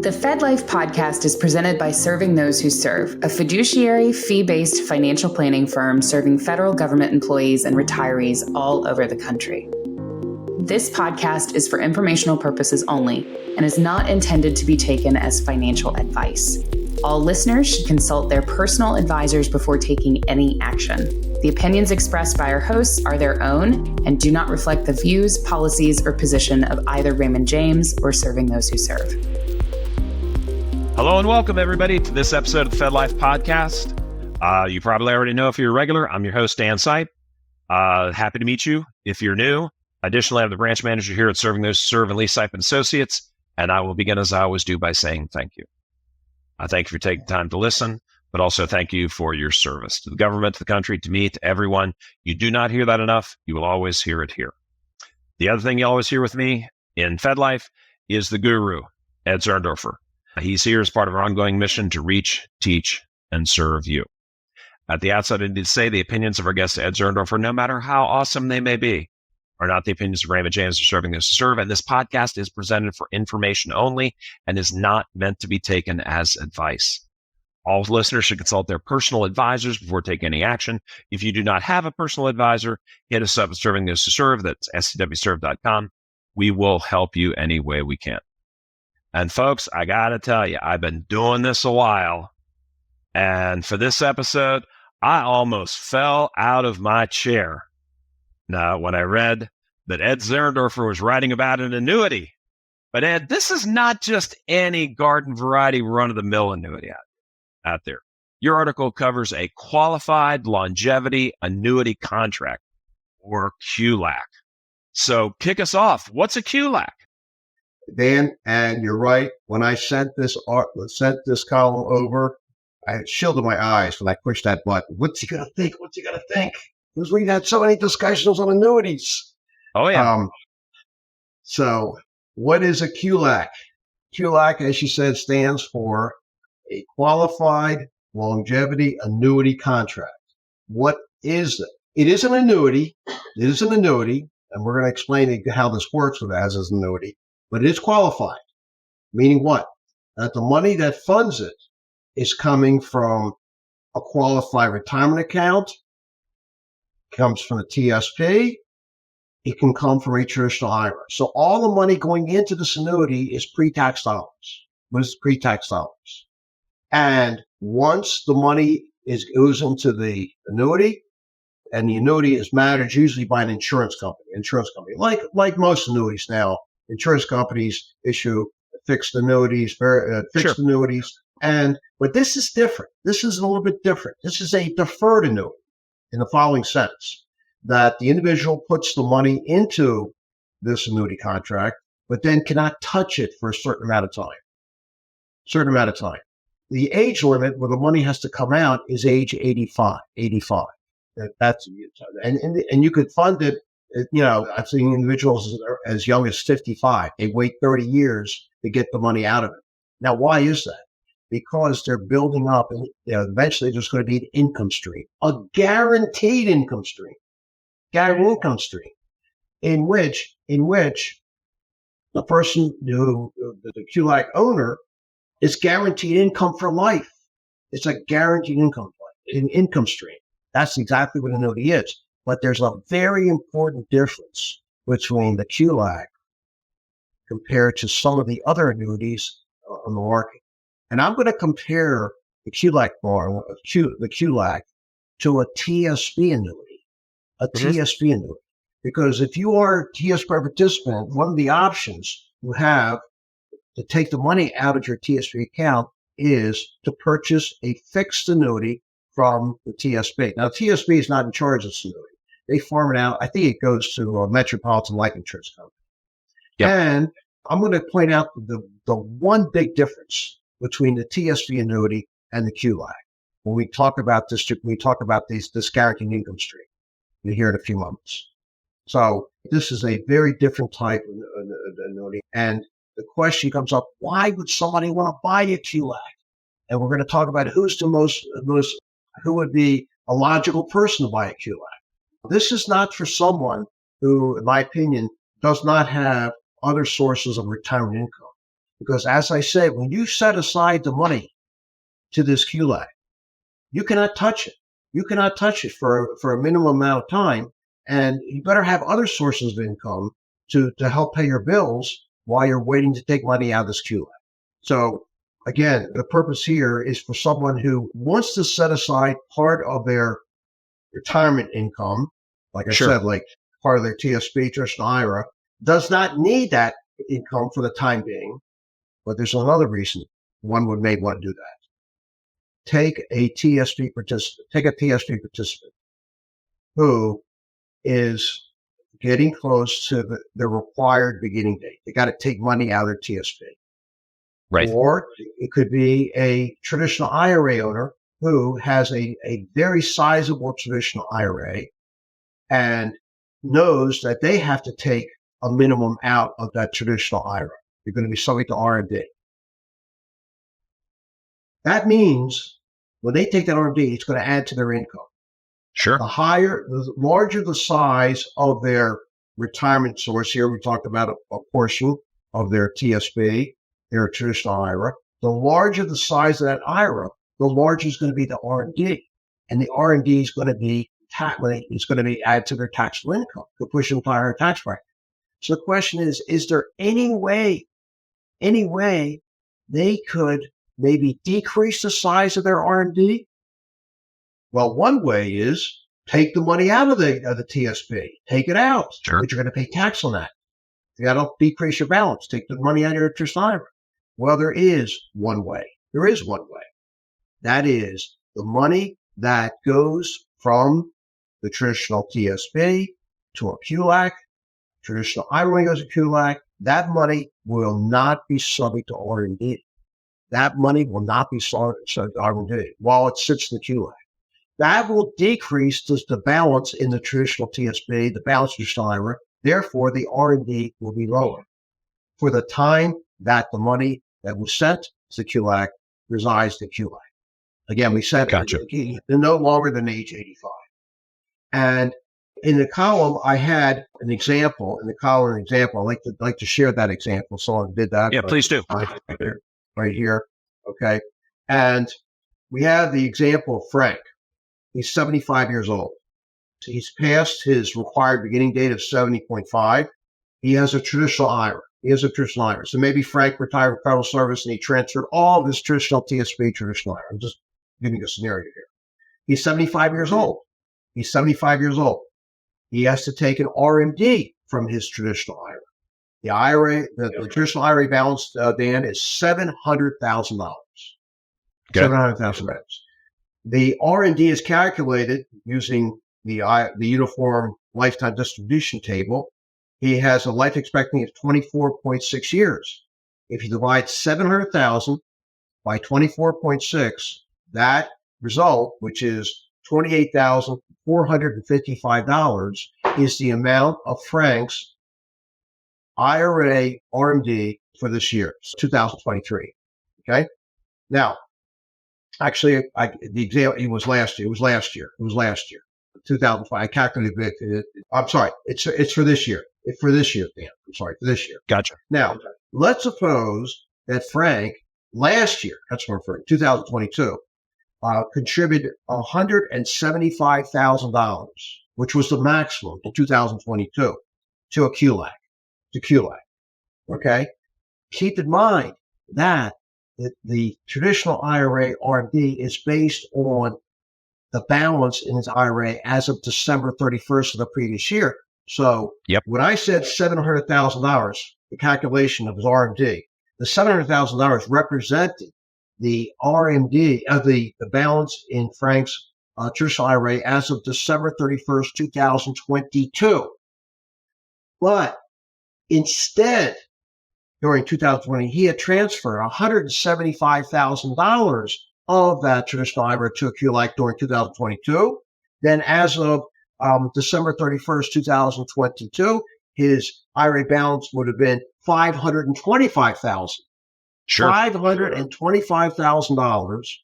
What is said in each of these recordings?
The FedLife podcast is presented by Serving Those Who Serve, a fiduciary, fee-based financial planning firm serving federal government employees and retirees all over the country. This podcast is for informational purposes only and is not intended to be taken as financial advice. All listeners should consult their personal advisors before taking any action. The opinions expressed by our hosts are their own and do not reflect the views, policies, or position of either Raymond James or Serving Those Who Serve. Hello and welcome, everybody, to this episode of the FedLife podcast. You probably already know if you're a regular. I'm your host, Dan Sipe. Happy to meet you if you're new. Additionally, I'm the branch manager here at Serving Those Who Serve and Lee Sipe and Associates, and I will begin as I always do by saying thank you. I thank you for taking time to listen, but also thank you for your service to the government, to the country, to me, to everyone. You do not hear that enough. You will always hear it here. The other thing you always hear with me in FedLife is the guru, Ed Zerndorfer. He's here as part of our ongoing mission to reach, teach, and serve you. At the outset, I need to say the opinions of our guest, Ed Zerndorfer, no matter how awesome they may be, are not the opinions of Raymond James or Serving Those Who Serve, and this podcast is presented for information only and is not meant to be taken as advice. All listeners should consult their personal advisors before taking any action. If you do not have a personal advisor, hit us up at Serving Those Who Serve. That's scwserve.com. We will help you any way we can. And folks, I got to tell you, I've been doing this a while. And for this episode, I almost fell out of my chair. Now, when I read that Ed Zerndorfer was writing about an annuity. But Ed, this is not just any garden variety run-of-the-mill annuity out there. Your article covers a qualified longevity annuity contract, or QLAC. So kick us off. What's a QLAC? Dan, and you're right. When I sent this column over, I shielded my eyes when I pushed that button. What's he gonna think? What's he gonna think? Because we had so many discussions on annuities. Oh yeah. So what is a QLAC? QLAC, as you said, stands for a qualified longevity annuity contract. What is it? It is an annuity. It is an annuity, and we're going to explain how this works with as an annuity. But it is qualified, meaning what? That the money that funds it is coming from a qualified retirement account, comes from a TSP, it can come from a traditional IRA. So all the money going into this annuity is pre-tax dollars. What is pre-tax dollars? And once the money goes into the annuity, and the annuity is managed usually by an insurance company. Like most annuities now. Insurance companies issue fixed annuities, annuities. But this is different. This is a little bit different. This is a deferred annuity in the following sense, that the individual puts the money into this annuity contract, but then cannot touch it for a certain amount of time. The age limit where the money has to come out is age 85. And you could fund it. I've seen individuals as young as 55. They wait 30 years to get the money out of it. Now, why is that? Because they're building up, and eventually there's going to be an income stream, a guaranteed income stream, in which the person the QLAC owner is guaranteed income for life. It's a guaranteed income stream. That's exactly what an annuity is. But there's a very important difference between the QLAC compared to some of the other annuities on the market. And I'm going to compare the QLAC to a TSP annuity, TSP annuity. Because if you are a TSP participant, one of the options you have to take the money out of your TSP account is to purchase a fixed annuity from the TSP. Now, TSP is not in charge of this annuity. They farm it out. I think it goes to a Metropolitan Life Insurance Company. Yep. And I'm going to point out the one big difference between the TSP annuity and the QLAC. When we talk about this guaranteed income stream, you'll hear in a few moments. So this is a very different type of annuity. And the question comes up, why would somebody want to buy a QLAC? And we're going to talk about who would be a logical person to buy a QLAC. This is not for someone who, in my opinion, does not have other sources of retirement income. Because as I said, when you set aside the money to this QLAC, you cannot touch it. You cannot touch it for a minimum amount of time. And you better have other sources of income to help pay your bills while you're waiting to take money out of this QLAC. So again, the purpose here is for someone who wants to set aside part of their retirement income, like I said, like part of their TSP, traditional IRA, does not need that income for the time being. But there's another reason one may want to do that. Take a TSP participant who is getting close to the required beginning date. They got to take money out of their TSP. Right. Or it could be a traditional IRA owner who has a very sizable traditional IRA and knows that they have to take a minimum out of that traditional IRA. You're going to be subject to RMD. That means when they take that RMD, it's going to add to their income. Sure. The larger the size of their retirement source, here we talked about a portion of their TSP, their traditional IRA, the larger the size of that IRA, the larger is going to be the RMD. And the RMD is going to be added to their taxable income to push them to a higher tax bracket. So the question is there any way they could maybe decrease the size of their RMD? Well, one way is take the money out of the TSP. Take it out. Sure. But you're going to pay tax on that. You got to decrease your balance. Take the money out of your traditional IRA. Well, there is one way. There is one way. That is the money that goes from the traditional TSP to a QLAC, traditional IRA goes to QLAC. That money will not be subject to RMD. That money will not be subject to RMD while it sits in the QLAC. That will decrease the balance in the traditional TSP, the balance in the traditional IRA. Therefore, the RMD will be lower for the time that the money that was sent to the QLAC resides in the QLAC. Again, we said they're no longer than age 85. And in the column, I had an example. In the column, I'd like to share that example. Someone did that. Yeah, please do. Right here. Okay. And we have the example of Frank. He's 75 years old. He's past his required beginning date of 70.5. He has a traditional IRA. So maybe Frank retired from federal service and he transferred all of his traditional TSP, traditional IRA. I'm just giving a scenario here. He's 75 years old. He has to take an RMD from his traditional IRA. The IRA, the traditional IRA balance, Dan, is $700,000. $700,000. The RMD is calculated using the uniform lifetime distribution table. He has a life expectancy of 24.6 years. If you divide 700,000 by 24.6, that result, which is $28,455, is the amount of Frank's IRA RMD for this year, 2023. Okay. Now, actually, the example, it was last year. 2005. I calculated it. I'm sorry. It's for this year. It's for this year, Dan. I'm sorry, for this year. Gotcha. Now, let's suppose that Frank last year, that's what I'm referring to, 2022, contributed $175,000, which was the maximum in 2022, to a QLAC. Okay? Keep in mind that the traditional IRA RMD is based on the balance in his IRA as of December 31st of the previous year. So when I said $700,000, the calculation of his RMD, the $700,000 represented the RMD of the balance in Frank's traditional IRA as of December 31st, 2022. But instead, during 2020, he had transferred $175,000 of that traditional IRA to a QLAC during 2022. Then as of December 31st, 2022, his IRA balance would have been $525,000. Sure. $525,000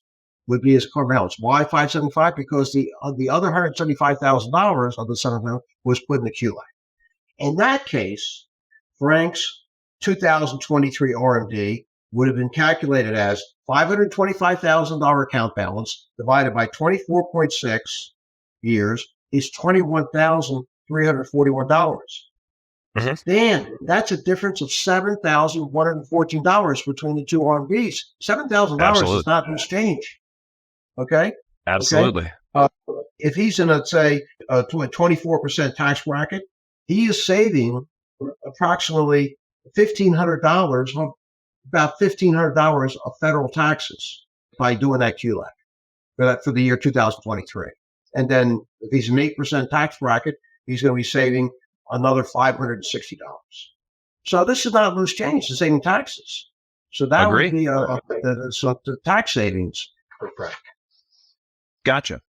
would be his core balance. Why 575? Because the other $175,000 of the $700,000 was put in the QLAC. In that case, Frank's 2023 RMD would have been calculated as $525,000 account balance divided by 24.6 years is $21,341. Dan, that's a difference of $7,114 between the two RMDs. $7,000 is not loose change. Okay? Absolutely. Okay? If he's in, let's say, a 24% tax bracket, he is saving approximately $1,500, about $1,500 of federal taxes by doing that QLAC for the year 2023. And then if he's an 8% tax bracket, he's going to be saving another $560. So this is not loose change, it's saving taxes. So that would be the tax savings for Frank. Gotcha.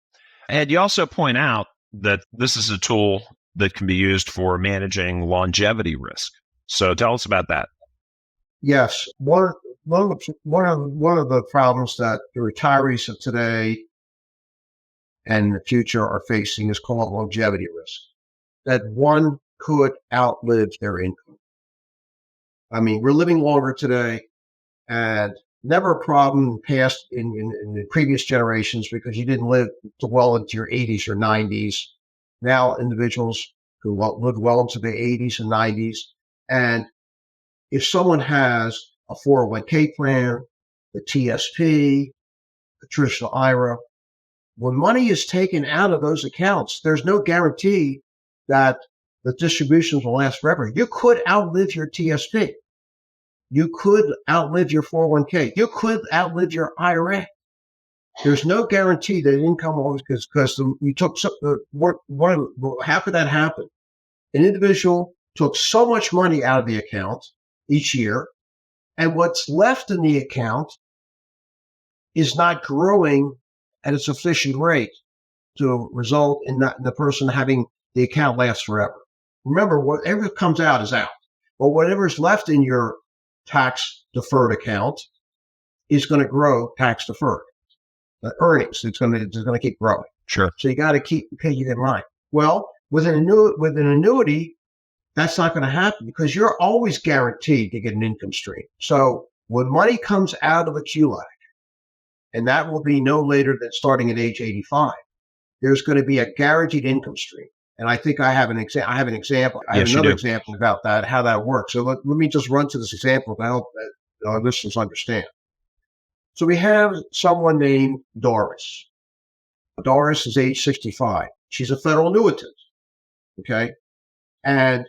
And you also point out that this is a tool that can be used for managing longevity risk. So tell us about that. Yes. One of the problems that the retirees of today and the future are facing is called longevity risk, that one could outlive their income. I mean, we're living longer today, and never a problem past in the previous generations because you didn't live well into your 80s or 90s. Now individuals who live well into their 80s and 90s. And if someone has a 401k plan, the TSP, the traditional IRA, when money is taken out of those accounts, there's no guarantee that the distributions will last forever. You could outlive your TSP. You could outlive your 401k. You could outlive your IRA. There's no guarantee that income always, because you took half of that happened. An individual took so much money out of the account each year, and what's left in the account is not growing at a sufficient rate to result in the person having the account last forever. Remember, whatever comes out is out. But whatever's left in your tax deferred account is going to grow tax deferred. The earnings, it's going to keep growing. Sure. So you got to keep in mind. Well, with an annuity, that's not going to happen because you're always guaranteed to get an income stream. So when money comes out of a QLAC, and that will be no later than starting at age 85, there's going to be a guaranteed income stream. And I think I have an example. I have another example about that, how that works. So let me just run to this example to help our listeners understand. So we have someone named Doris. Doris is age 65. She's a federal annuitant. Okay. And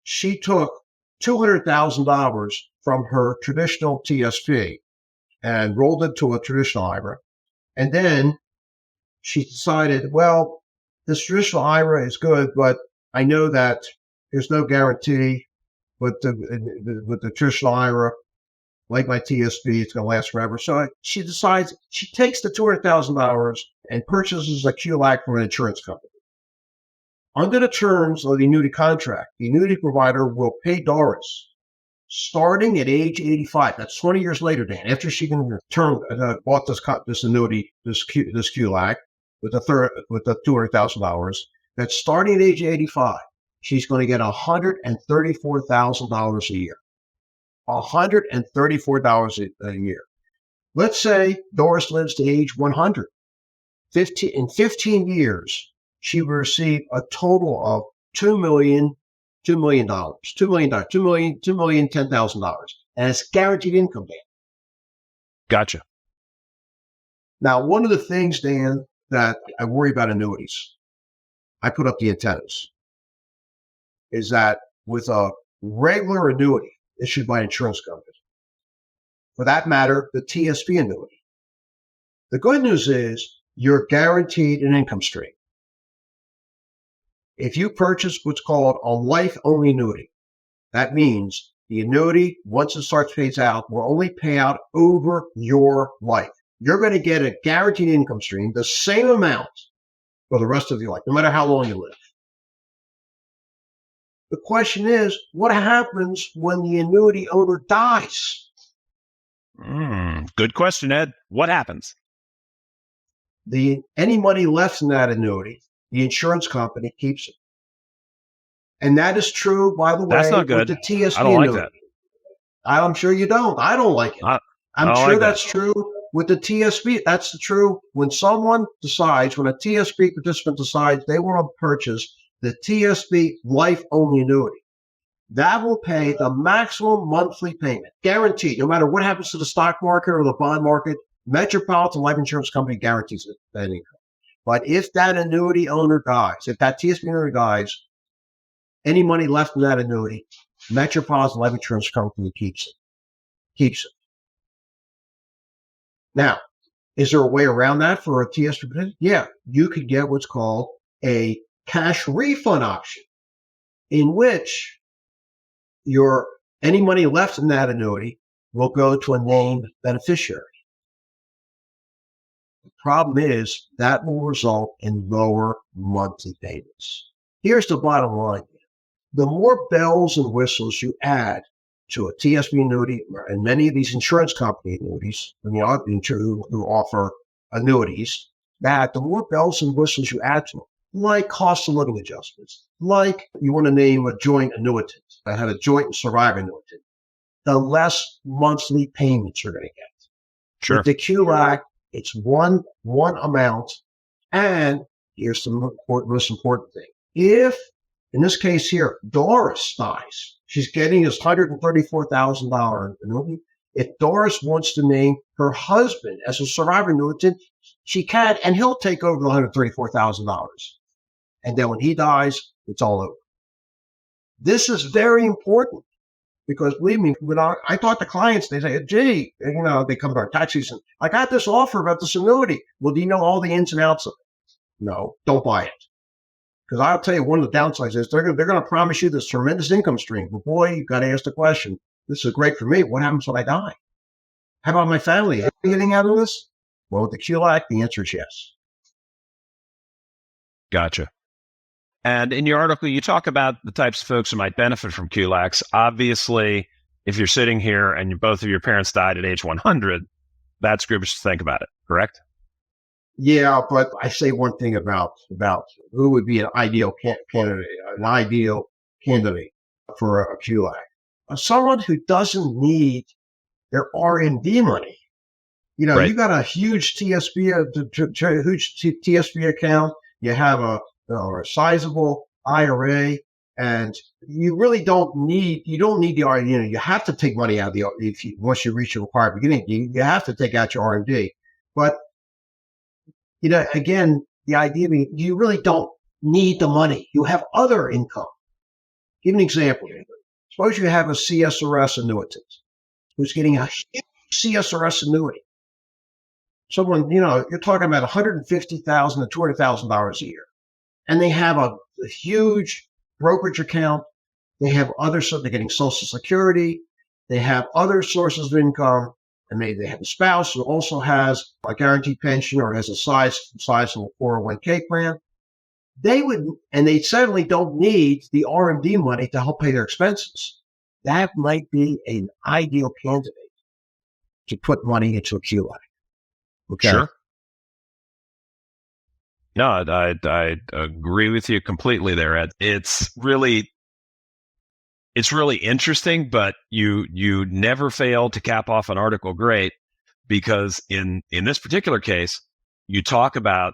she took $200,000 from her traditional TSP and rolled it to a traditional IRA. And then she decided, well, this traditional IRA is good, but I know that there's no guarantee with the traditional IRA, like my TSP, it's going to last forever. So she decides, she takes the $200,000 and purchases a QLAC from an insurance company. Under the terms of the annuity contract, the annuity provider will pay Doris starting at age 85. That's 20 years later, Dan, after she can bought this annuity, this QLAC with the $200,000. That's starting at age 85. She's going to get $134,000 a year. $134 a year. Let's say Doris lives to age 100. In 15 years, she will receive a total of $2,010,000. And it's guaranteed income, Dan. Gotcha. Now, one of the things, Dan, that I worry about annuities, I put up the antennas, is that with a regular annuity issued by an insurance company, for that matter, the TSP annuity, the good news is you're guaranteed an income stream. If you purchase what's called a life-only annuity, that means the annuity, once it starts pays out, will only pay out over your life. You're going to get a guaranteed income stream, the same amount for the rest of your life, no matter how long you live. The question is, what happens when the annuity owner dies? Good question, Ed. What happens? Any money left in that annuity, the insurance company keeps it. And that is true, by the way, That's not good. with the TSP I don't annuity. like that. I'm sure you don't. I don't like it. I'm sure that's true with the TSP. That's true when someone decides, when a TSP participant decides they want to purchase the TSP life-only annuity. That will pay the maximum monthly payment, guaranteed, no matter what happens to the stock market or the bond market. Metropolitan Life Insurance Company guarantees that income. But if that annuity owner dies, if that TSP owner dies, any money left in that annuity, Metropolitan Life Insurance Company keeps it. Now, is there a way around that for a TSP? Yeah, you could get what's called a cash refund option, in which any money left in that annuity will go to a named beneficiary. The problem is that will result in lower monthly payments. Here's the bottom line. The more bells and whistles you add to a TSP annuity, and many of these insurance company annuities, who offer annuities, that the more bells and whistles you add to them, like cost of living adjustments, like you want to name a joint annuitant, that have a joint and survivor annuitant, the less monthly payments you're going to get. Sure. With the QLAC, it's one amount. And here's the most important thing. If, in this case here, Doris dies, she's getting this $134,000 annuity. If Doris wants to name her husband as a survivor annuitant, she can, and he'll take over the $134,000. And then when he dies, it's all over. This is very important because, believe me, when I talk to clients, they say, gee, they come to our tax season. I got this offer about this annuity. Well, do you know all the ins and outs of it? No, don't buy it. Because I'll tell you, one of the downsides is they're going to promise you this tremendous income stream. But boy, you've got to ask the question, this is great for me. What happens when I die? How about my family? Anything out of this? Well, with the QLAC, the answer is yes. Gotcha. And in your article, you talk about the types of folks who might benefit from QLACs. Obviously, if you're sitting here and both of your parents died at age 100, that's groups to think about it, correct? Yeah, but I say one thing about who would be an ideal candidate for a QLAC. Someone who doesn't need their RMD money. Right. You got a huge TSP account. You have a sizable IRA, and you really don't need the RMD. You have to take money out of once you reach your required beginning. You have to take out your RMD. But again, the idea being you really don't need the money. You have other income. Give an example. Suppose you have a CSRS annuitant who's getting a huge CSRS annuity. Someone, you're talking about $150,000 to $200,000 a year. And they have a huge brokerage account. They have they're getting Social Security. They have other sources of income. And maybe they have a spouse who also has a guaranteed pension or has a sizable 401k plan. They certainly don't need the RMD money to help pay their expenses. That might be an ideal candidate to put money into a QLAC. Okay. Sure. No, I agree with you completely there, Ed. It's really interesting, but you never fail to cap off an article great, because in this particular case, you talk about,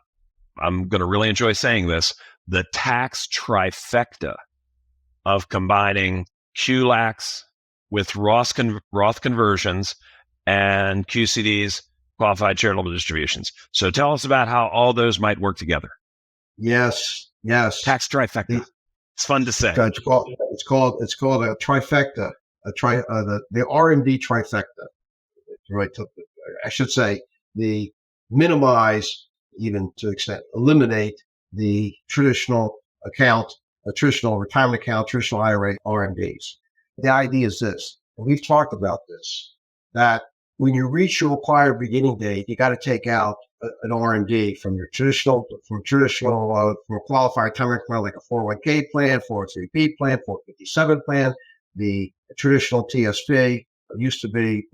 I'm going to really enjoy saying this, the tax trifecta of combining QLACs with Roth conversions and QCDs, qualified charitable distributions. So tell us about how all those might work together. Yes. Tax trifecta. It's fun to say. It's called a trifecta. The RMD trifecta. Right. I should say the minimize, even to extent eliminate the traditional account, a traditional retirement account, traditional IRA, RMDs. The idea is this, and we've talked about this, that when you reach your required beginning date, you got to take out an RMD from a qualified retirement plan, like a 401k plan, 403b plan, 457 plan. The traditional TSP used to be,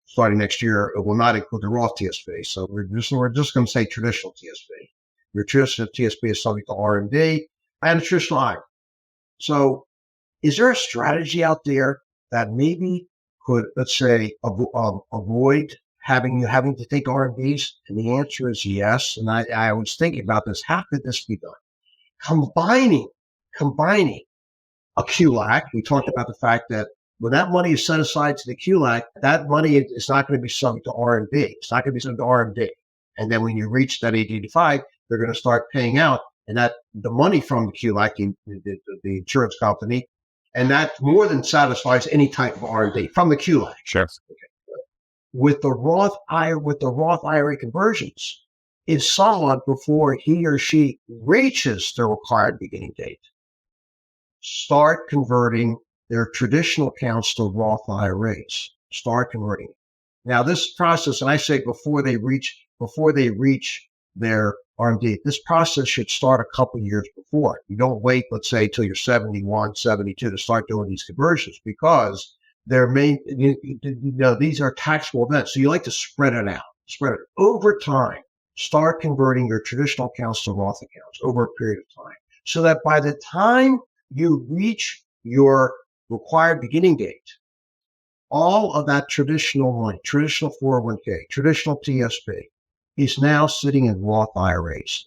starting next year, it will not include the Roth TSP. So we're just going to say traditional TSP. Your traditional TSP is subject to RMD and a traditional IRA. So is there a strategy out there that maybe could, let's say, avoid having to take RMDs? And the answer is yes. And I was thinking about this. How could this be done? Combining a QLAC. We talked about the fact that when that money is set aside to the QLAC, that money is not going to be subject to RMD. It's not going to be subject to RMD. And then when you reach that age 85, they're going to start paying out, and that the money from the QLAC, the insurance company, and that more than satisfies any type of RMD from the QLAC. Sure. Okay. With the Roth IRA conversions, if someone, before he or she reaches the required beginning date, start converting their traditional accounts to Roth IRAs, start converting. Now, this process, and I say before they reach their RMD, this process should start a couple of years before. You don't wait, let's say, till you're 71, 72 to start doing these conversions, because these are taxable events. So you like to spread it over time. Start converting your traditional accounts to Roth accounts over a period of time, so that by the time you reach your required beginning date, all of that traditional money, traditional 401k, traditional TSP, is now sitting in Roth IRAs,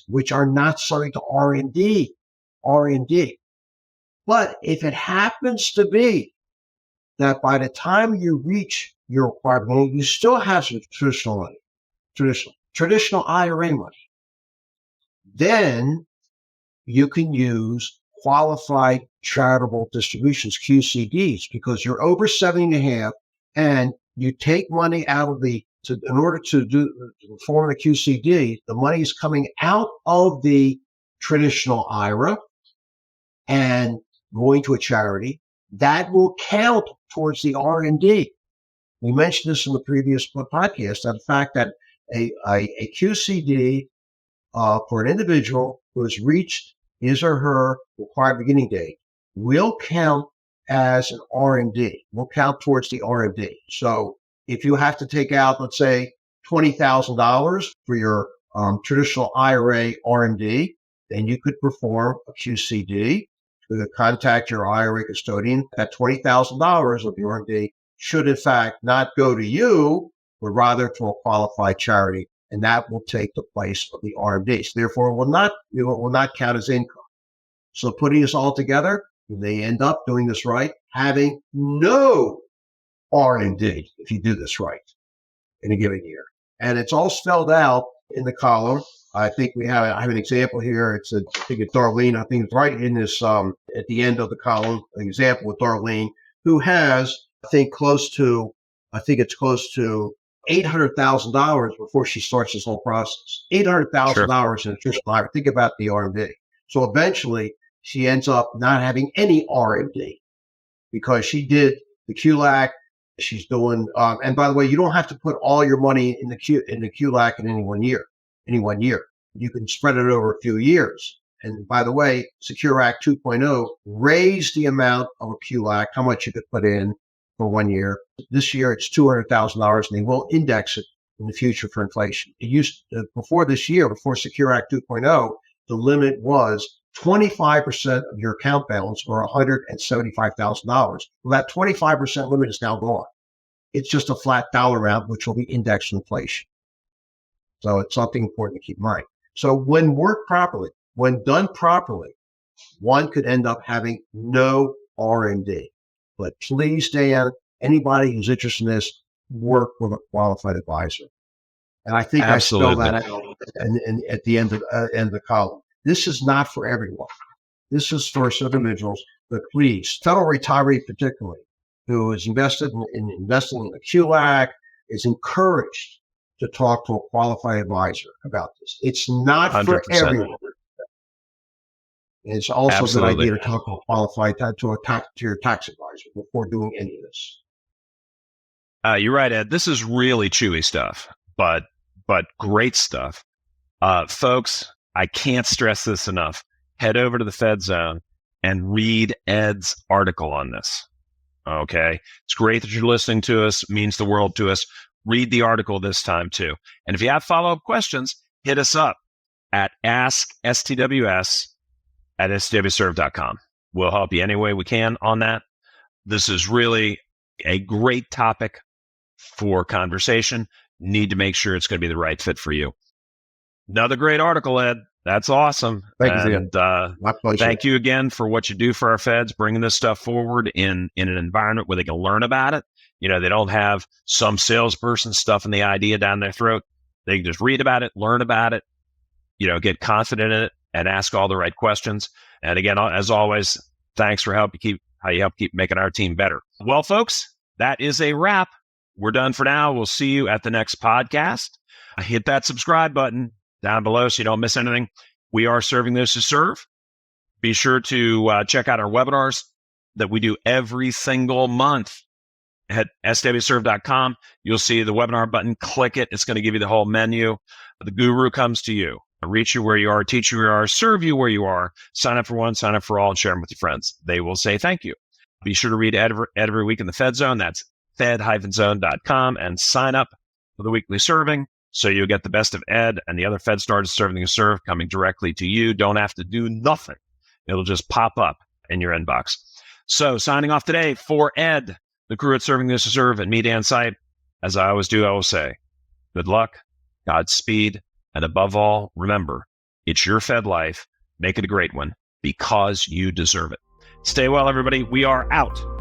which are not subject to RMD. But if it happens to be that by the time you reach your required money, you still have some traditional money, traditional IRA money, then you can use qualified charitable distributions, QCDs, because you're over 70.5, and you take money out of in order to form the QCD, the money is coming out of the traditional IRA and going to a charity. That will count towards the R&D. We mentioned this in the previous podcast, that the fact that a QCD for an individual who has reached his or her required beginning date will count as an R&D, will count towards the R&D. So if you have to take out, let's say, $20,000 for your traditional IRA R&D, then you could perform a QCD. You could contact your IRA custodian. That $20,000 of your R&D should, in fact, not go to you, but rather to a qualified charity, and that will take the place of the RMDs. Therefore, it will not count as income. So putting this all together, they end up doing this right, having no R&D if you do this right in a given year. And it's all spelled out in the column. I think I have an example here. I think it's Darlene. I think it's right in this at the end of the column, an example with Darlene, who has, close to $800,000 before she starts this whole process. $800,000 in a traditional IRA. Think about the RMD. So eventually, she ends up not having any RMD because she did the QLAC. She's doing, and by the way, you don't have to put all your money in the QLAC in any one year. You can spread it over a few years. And by the way, Secure Act 2.0 raised the amount of a QLAC, how much you could put in for 1 year. This year, it's $200,000, and they will index it in the future for inflation. It used before this year, before Secure Act 2.0, the limit was 25% of your account balance, or $175,000. Well, that 25% limit is now gone. It's just a flat dollar amount, which will be indexed to inflation. So it's something important to keep in mind. So when done properly, one could end up having no R&D. But please, Dan, anybody who's interested in this, work with a qualified advisor. And I think Absolutely. I spelled that out at the end of the column. This is not for everyone. This is for individuals, but please, federal retiree particularly, who is investing in a QLAC, is encouraged to talk to a qualified advisor about this. It's not 100%. For everyone. It's also Absolutely. a good idea to talk to a qualified, to your tax advisor before doing any of this. You're right, Ed. This is really chewy stuff, but great stuff. Folks, I can't stress this enough. Head over to the Fed Zone and read Ed's article on this. Okay? It's great that you're listening to us. It means the world to us. Read the article this time, too. And if you have follow-up questions, hit us up at askstws@stwserve.com. We'll help you any way we can on that. This is really a great topic for conversation. Need to make sure it's going to be the right fit for you. Another great article, Ed. That's awesome. Thank you. My pleasure. Thank you again for what you do for our feds, bringing this stuff forward in an environment where they can learn about it. You know, they don't have some salesperson stuffing the idea down their throat. They can just read about it, learn about it, you know, get confident in it, and ask all the right questions. And again, as always, thanks for how you help keep making our team better. Well, folks, that is a wrap. We're done for now. We'll see you at the next podcast. Hit that subscribe button down below so you don't miss anything. We are serving those who serve. Be sure to check out our webinars that we do every single month. At swserve.com, you'll see the webinar button. Click it. It's going to give you the whole menu. The guru comes to you. Reach you where you are, teach you where you are, serve you where you are. Sign up for one, sign up for all, and share them with your friends. They will say thank you. Be sure to read every week in the Fed Zone. That's fed-zone.com, and sign up for the weekly serving so you'll get the best of Ed and the other Fed starters serving you serve coming directly to you. Don't have to do nothing. It'll just pop up in your inbox. So signing off today for Ed, the crew at Serving Those Who Serve, and me, Dan Sipe, as I always do, I will say, good luck, Godspeed, and above all, remember, it's your Fed life. Make it a great one because you deserve it. Stay well, everybody. We are out.